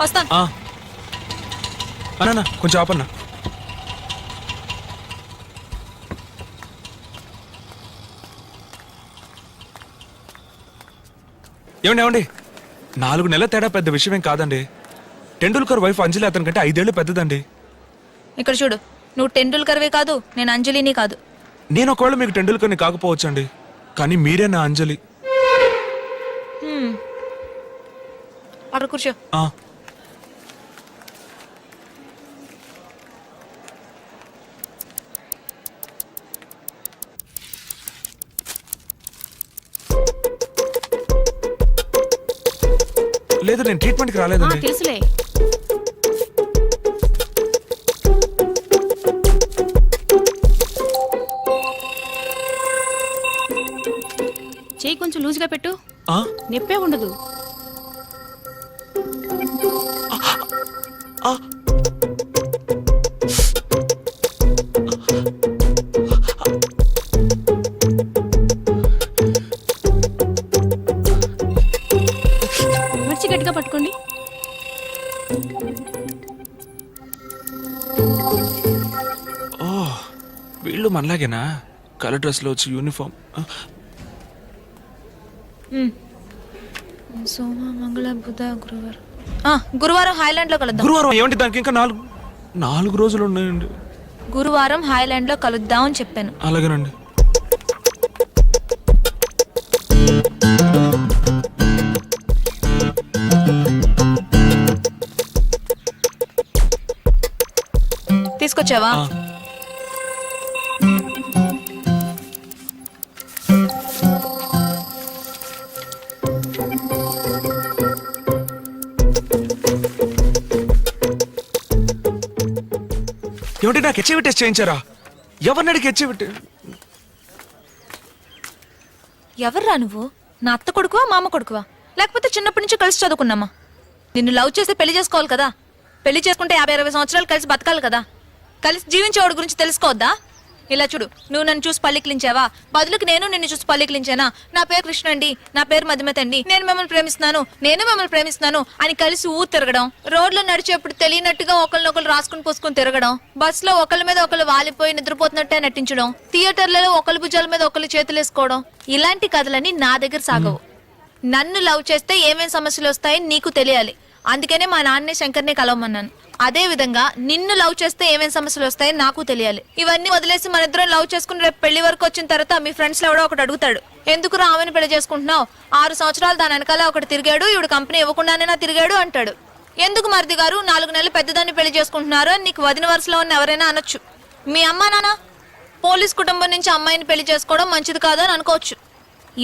వస్తాను. అన్నా కొంచెం ఆపన్నా. ఏమండి 4 నెలల తేడా పెద్ద విషయమేం కాదండి. టెండూల్కర్ వైఫ్ అంజలి అతని కంటే 5 ఏళ్ళు పెద్దదండి. ఇక్కడ చూడు, నువ్వు టెండూల్కర్వే కాదు, నేను అంజలిని కాదు. నేను ఒకవేళ మీకు టెండూల్కర్ని కాకపోవచ్చండి, కానీ మీరే నా అంజలి. అక్కడ కూర్చో. లేదు, నేను ట్రీట్మెంట్కి రాలేదండి. తెలుసులే. చేయి కొంచెం లూజ్గా పెట్టు, ఆ? నొప్పే ఉండదు. మిర్చి గట్టిగా పట్టుకోండి. వీళ్ళు మనలాగేనా? కలర్ డ్రెస్లో వచ్చి యూనిఫామ్. సోమ మంగళ బుధ గురువారం. గురువారం హాయ్లాండ్ లో కలుద్దాం. గురువారం ఏమంటే దానికి ఇంకా 4 రోజులు ఉన్నాయండి. గురువారం హాయ్లాండ్ లో కలుద్దాం అని చెప్పాను. అలాగేనండి. తీసుకొచ్చావా? ఏమంటే నాకు హెచ్ఐవి టెస్ట్ చేయించారా? ఎవరిని అడిగి హెచ్ఐవి? ఎవర్రా నువ్వు? నా అత్త కొడుకువా, మామ కొడుకువా, లేకపోతే చిన్నప్పటి నుంచి కలిసి చదువుకున్నామా? నిన్ను లవ్ చేస్తే పెళ్లి చేసుకోవాలి కదా. పెళ్లి చేసుకుంటే 50-60 సంవత్సరాలు కలిసి బతకాలి కదా. కలిసి జీవించేవాడి గురించి తెలుసుకోవద్దా? ఇలా చూడు, నువ్వు నన్ను చూసి పల్లికిలించావా, బదులుకి నేను నిన్ను చూసి పల్లికిలించానా? నా పేరు కృష్ణ అండి, నా పేరు మధుమతి అండి, నేను మిమ్మల్ని ప్రేమిస్తున్నాను, నేను మిమ్మల్ని ప్రేమిస్తున్నాను అని కలిసి ఊరు తిరగడం, రోడ్లో నడిచేప్పుడు తెలియనట్టుగా ఒకరినొకరు రాసుకుని పోసుకుని తిరగడం, బస్సులో ఒకళ్ళ మీద ఒకళ్ళు వాలిపోయి నిద్రపోతున్నట్టే నటించడం, థియేటర్లలో ఒకళ్ళ భుజాల మీద ఒకళ్ళు చేతులు వేసుకోవడం, ఇలాంటి కథలన్నీ నా దగ్గర సాగవు. నన్ను లవ్ చేస్తే ఏమేం సమస్యలు వస్తాయని నీకు తెలియాలి. అందుకనే మా నాన్నే శంకర్ని కలవమన్నాను. అదే విధంగా నిన్ను లవ్ చేస్తే ఏమేం సమస్యలు వస్తాయని నాకు తెలియాలి. ఇవన్నీ వదిలేసి మన ఇద్దరం లవ్ చేసుకుని రేపు పెళ్లి వరకు వచ్చిన తర్వాత మీ ఫ్రెండ్స్ లో ఎవడో ఒకటి అడుగుతాడు, ఎందుకు రామని పెళ్లి చేసుకుంటున్నావు, 6 సంవత్సరాలు దాని వెనకాల ఒకటి తిరిగాడు, ఇవిడు కంపెనీ ఇవ్వకుండానే తిరిగాడు అంటాడు. ఎందుకు మరిది గారు 4 నెలలు పెద్దదాన్ని పెళ్లి చేసుకుంటున్నారు అని నీకు వదిన వరుసలో ఉన్న ఎవరైనా అనొచ్చు. మీ అమ్మా నాన్న పోలీస్ కుటుంబం నుంచి అమ్మాయిని పెళ్లి చేసుకోవడం మంచిది కాదు అని అనుకోవచ్చు.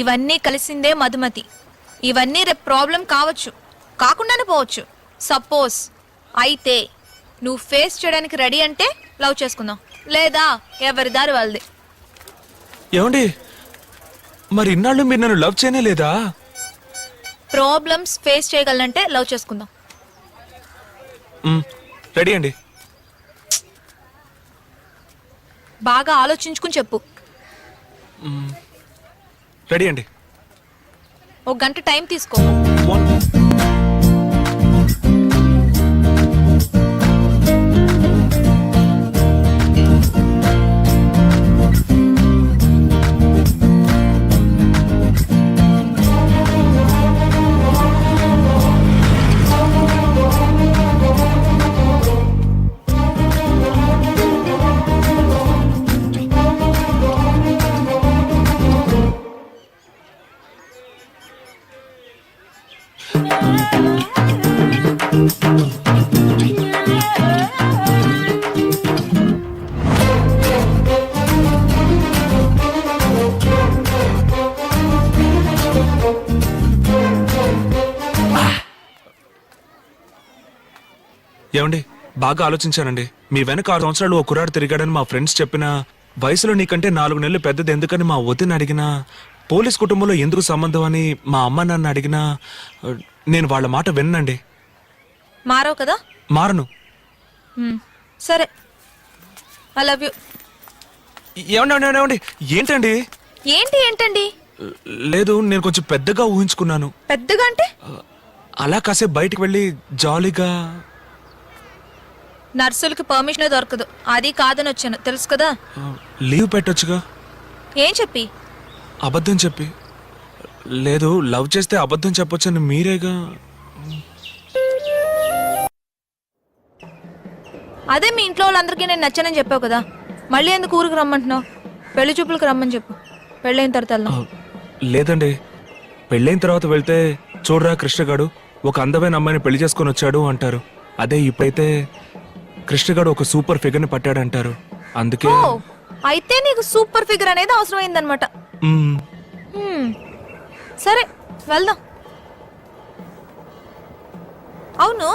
ఇవన్నీ కలిసిందే మధుమతి. ఇవన్నీ రేపు ప్రాబ్లం కావచ్చు, కాకుండానే పోవచ్చు. సపోజ్ అయితే నువ్వు ఫేస్ చేయడానికి రెడీ అంటే లవ్ చేసుకుందాం, లేదా ఎవరి దారి వాళ్ళది. ఏమండి మరి ఇన్నాళ్ళు మీరు నన్ను లవ్ చేయనే లేదా? ప్రాబ్లమ్స్ ఫేస్ చేయగలంటే లవ్ చేసుకుందాం. రెడీ అండి. బాగా ఆలోచించుకుని చెప్పు. రెడీ అండి. 1 గంట టైం తీసుకో. ఏమండి బాగా ఆలోచించానండి. మీ వెనక 6 సంవత్సరాలు ఓ కుర్రాడు తిరిగాడని మా ఫ్రెండ్స్ చెప్పినా, వయసులో నీకంటే 4 నెలలు పెద్దది ఎందుకని మా వదిన అడిగినా, పోలీస్ కుటుంబంలో ఎందుకు సంబంధం అని మా అమ్మ నాన్న అడిగినా నేను వాళ్ళ మాట విన్నండి. మారవు కదా? మారను. సరే, ఐ లవ్ యూ. ఏమండి ఏంటండి? ఏంటి ఏంటండి? లేదు, నేను కొంచెం పెద్దగా ఊహించుకున్నాను. పెద్దగా అంటే అలా కాసేపు బయటికి వెళ్ళి జాలీగా. నర్సులకి పర్మిషనే దొరకదు, అది కాదని వచ్చాను తెలుసు కదా. లీవ్ పెట్టొచ్చుగా. ఏం చెప్పి? అబద్ధం చెప్పి. లేదు, లవ్ చేస్తే అబద్ధం చెప్పొచ్చని మీరేగా. అదే మీ ఇంట్లో వాళ్ళందరికీ నేను నచ్చానని చెప్పావు కదా, మళ్ళీ ఎందుకు ఊరికి రమ్మంటున్నావు? పెళ్లి చూపులకు రమ్మని చెప్పు, పెళ్ళైన తర్వాత వెళ్దాం. లేదండి, పెళ్ళైన తర్వాత వెళ్తే చూడరా కృష్ణగాడు ఒక అందమైన అమ్మాయిని పెళ్లి చేసుకొని వచ్చాడు అంటారు. అదే ఇప్పుడైతే కృష్ణగాడు ఒక సూపర్ ఫిగర్ ని పట్టాడు అంటారు. అందుకే ఓ, అయితే నీకు సూపర్ ఫిగర్ అనేది అవసరమైందనమాట. మ్మ్. సరే వెళ్దాం. అవును,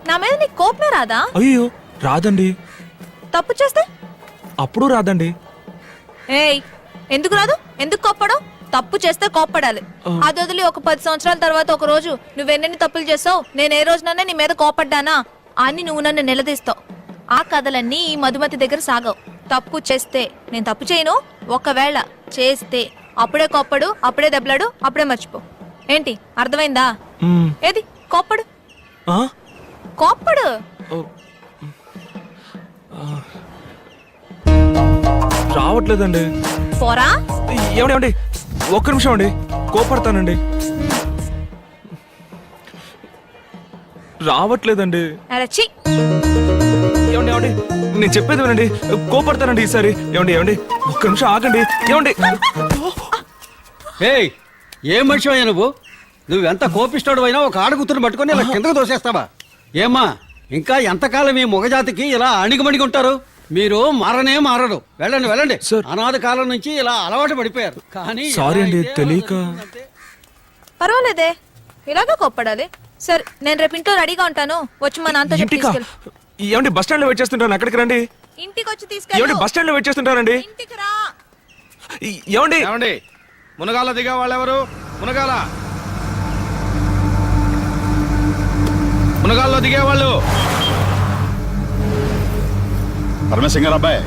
నా మీద నీకు కోపమే రాదా? అయ్యో రాదండి. తప్పు చేస్తే? అప్పుడు రాదండి. ఏయ్, ఎందుకు రాదు? ఎందుకు కోప్పడం? తప్పు చేస్తే కోప్పడాలి. అది వదిలి ఒక 10 సంవత్సరాల తర్వాత ఒక రోజు నువ్వెన్నెన్ని తప్పులు చేసావు, నేను ఏ రోజునన్నా నీ మీద కోపడ్డానా అని నువ్వు నన్ను నిలదీస్తావు. ఆ కథలన్నీ ఈ మధుమతి దగ్గర సాగవు. తప్పు చేస్తే నేను తప్పు చేయను, ఒకవేళ చేస్తే అప్పుడే కోప్పడు, అప్పుడే దెబ్బలాడు, అప్పుడే మర్చిపో. ఏంటి అర్థమైందా? మ్మ్. ఏది కోప్పడు, ఆ? కోప్పడు. రావట్లేదండి. పోరా. ఏమండి ఒక్క నిమిషం అండి, కోపడతానండి. రావట్లేదండి. అరచి. ఏమండి ఏమండి నేను చెప్పేది వినండి, కోపడతానండి ఈసారి. ఏమండి ఒక్క నిమిషం ఆగండి. ఏమండి ఏయ్, ఏం మనిషి అయ్యా నువ్వెంత కోపిస్తాడు అయినా ఒక ఆడగుతుని పట్టుకొని ఇలా కిందకు తోసేస్తావా? ఏమ్మా, ఇంకా ఎంతకాలం ఈ మొగజాతికి ఇలా అణిగిమణిగుంటారు? మీరు మారరు. వెళ్ళండి వెళ్ళండి. సార్. అనాథ కాలం నుంచి ఇలా అలవాటు పడిపోయారు. కానీ సారీ అండి, తెలియక. పర్వాలేదే, ఇలాగే కోప్పడాలి. సరే, నేను రేపు ఇంట్లో రెడీగా ఉంటాను, వచ్చి మా నాన్నతో చెప్పి ఇంటికా? తీసుకెళ్ళు. ఏమండి బస్ స్టాండ్ లో వెయిట్ చేస్తుంటాను, అక్కడికి రండి. ఇంటికి వచ్చి ఏమండి తీసుకెళ్ళు. బస్ స్టాండ్ లో వెయిట్ చేస్తుంటారండి. ఇంటికి రా. ఏమండి ఏమండి మునగాల దిగా వాళ్ళెవరు? మునగాల్లో దిగేవాళ్ళు. పరమేశ్వర గారు అబ్బాయి,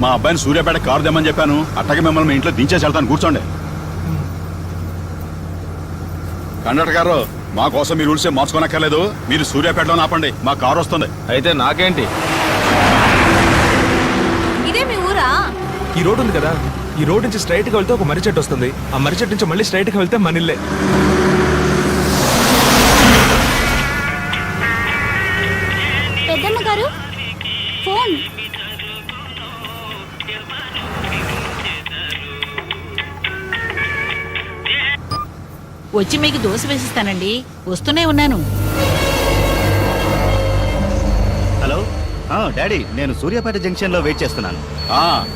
మా అబ్బాయిని సూర్యాపేట కారు తెమ్మని చెప్పాను. అట్టగే మిమ్మల్ని మీ ఇంట్లో దించేసి వెళ్తాను, కూర్చోండి. కండక్టర్ గారు, మా కోసం మీ రూల్స్ ఏం మార్చుకోనక్కర్లేదు. మీరు సూర్యాపేటలో ఆపండి, మా కారు వస్తుంది. అయితే నాకేంటి? ఇదే మీ ఊరా? ఈ రోడ్ ఉంది కదా, ఈ రోడ్ నుంచి స్ట్రైట్ గా వెళ్తే ఒక మర్రి చెట్టు వస్తుంది. ఆ మర్రి చెట్టు నుంచి మళ్ళీ స్ట్రైట్ గా వెళ్తే మన ఇల్లే. పెద్దమ్మ గారు ఫోన్. వచ్చి మీకు దోశ వేసిస్తానండి, వస్తూనే ఉన్నాను. హలో డాడీ, నేను సూర్యాపేట జంక్షన్ లో వెయిట్ చేస్తున్నాను.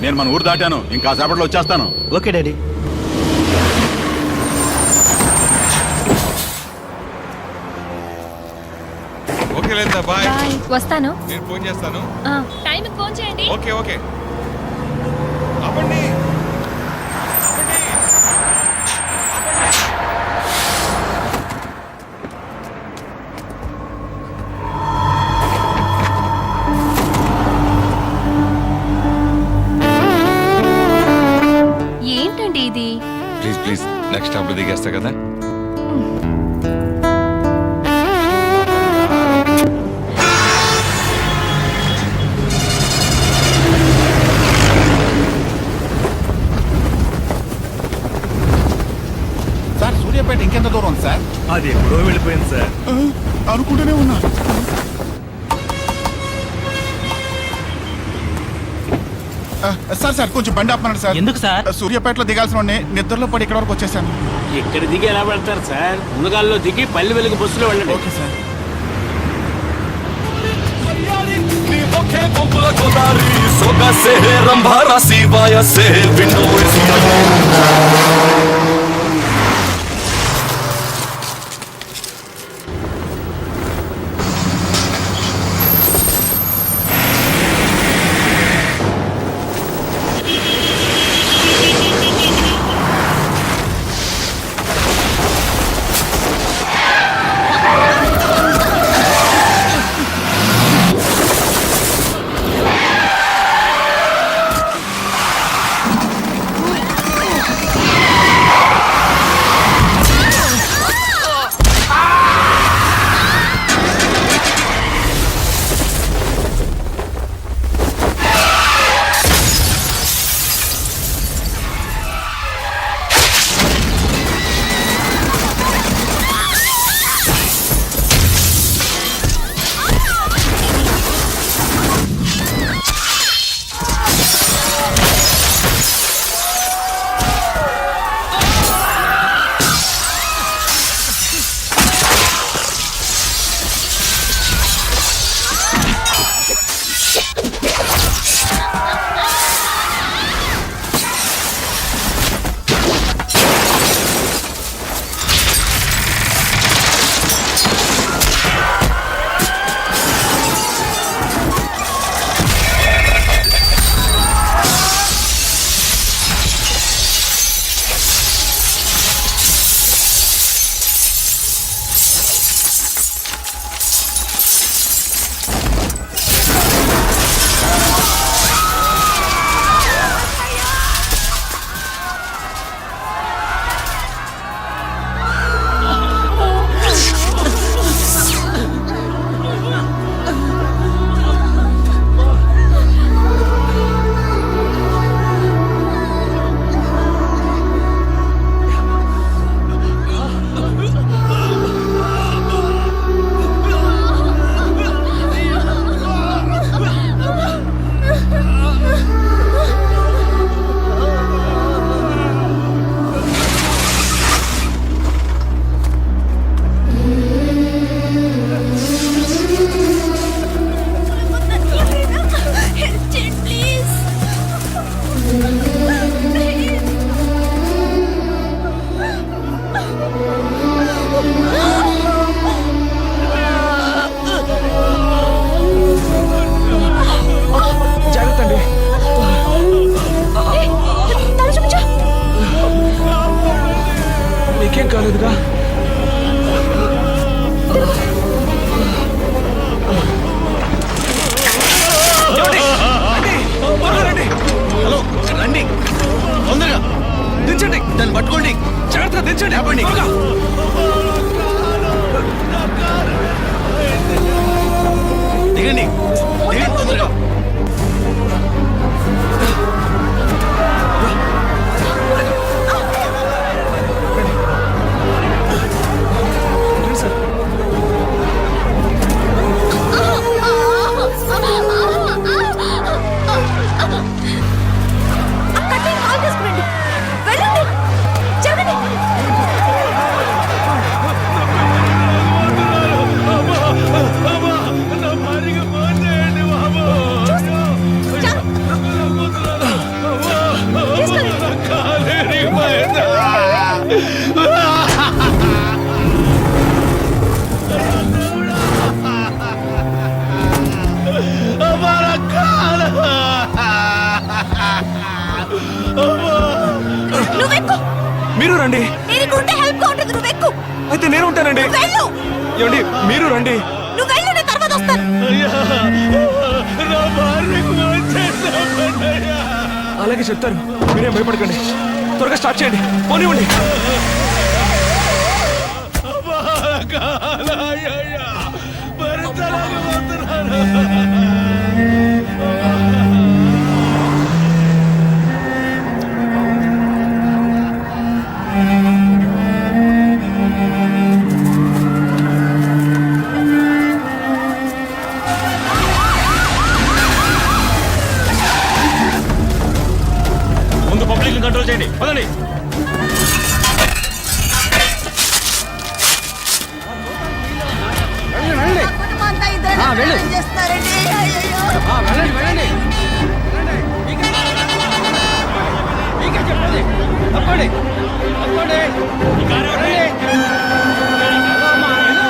నేను మన ఊరు దాటాను, ఇంకా సేపట్లో వచ్చేస్తాను. Okay daddy. ఓకే లేదా, బాయ్. వస్తాను. నేను ఫోన్ చేస్తాను. టైంకి ఫోన్ చేయండి. Okay okay. ఆపండి. ఏంటండి ఇది? ప్లీజ్ ప్లీజ్, నెక్స్ట్ స్టాప్ లో దిగేస్తా కదా. సార్, సూర్యాపేట ఇంకెంత దూరం ఉంది సార్? అది ఎప్పుడో వెళ్ళిపోయింది సార్. అనుకుంటూనే ఉన్నా. సార్ కొంచెం బండి ఆపమన్నాడు సార్. ఎందుకు సార్? సూర్యాపేటలో దిగాల్సిన వాడిని నిద్రలో పడి ఇక్కడ వరకు వచ్చేసాను. ఇక్కడ దిగి ఎలా వెళ్తారు సార్? మునగాల్లో దిగి పల్లె వెలుగు బస్సులో వెళ్ళండి. Okay sir. కాలేదుగా. ఏమండి? రండి, త్వరగా రండి. హలో రండి తొందరగా దించండి, దాన్ని పట్టుకోండి. జాగ్రత్తగా దించండి. లేపండి. త్వరగా. దిగండి దిగండి తొందరగా. రండి సార్. కట్టేయండి, కాల్ తీసుకురండి. వెళ్ళండి, జరగండి. నువ్వెక్కు. మీరు రండి. నేను ఉంటే హెల్ప్ గా ఉంటుంది. నువ్వెక్కు. అయితే నేను ఉంటానండి. వెళ్ళు. ఏమండి మీరు రండి. నువ్వు వెళ్ళు, నేను తర్వాత వస్తాను. అలాగే చెప్తాను, మీరేం భయపడకండి. త్వరగా స్టార్ట్ చేయండి, పోనివ్వండి. ముందు పబ్లిక్ కంట్రోల్ చేయండి, పదండి. వెళ్ళండి వెళ్ళండి వెళ్ళండి వెళ్ళండి. మీకే చెప్పండి. తప్పండి తప్పండి. వెళ్ళండి. హలో అమ్మా, వెళ్ళు.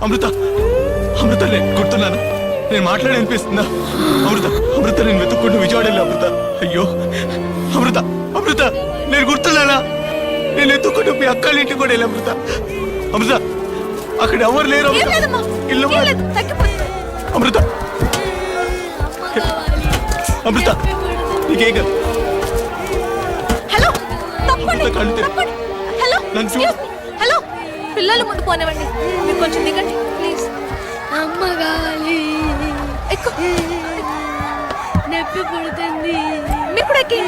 అమృత, అమృత నేను గుర్తున్నాను. నేను మాట్లాడి అనిపిస్తుందా? అమృత, అమృత నేను వెతుక్కుంటూ విజయవాడ వెళ్ళా. అమృత, అయ్యో అమృత, అమృత నేను గుర్తున్నానా? నేను వెతుక్కుంటూ మీ అక్కళ్ళ ఇంటికి కూడా వెళ్ళా. అమృత, అమృత అక్కడ ఎవరు లేరు. ఏం లేదమ్మా, ఇల్లు ఏం లేదు, తగ్గిపోతుంది. అమృత, అమృత నీకేం కాదు. హలో, తప్పండి, కళ్ళు తెరు. తప్పండి. హలో, నన్ను చూడు. excuse me. హలో, పిల్లలు ముందు పోనివ్వండి. మీరు కొంచెం దిగండి ప్లీజ్. అమ్మ కావాలి. ఎక్కు. నొప్పి పుడుతుంది. మీరు కూడా ఎక్కి.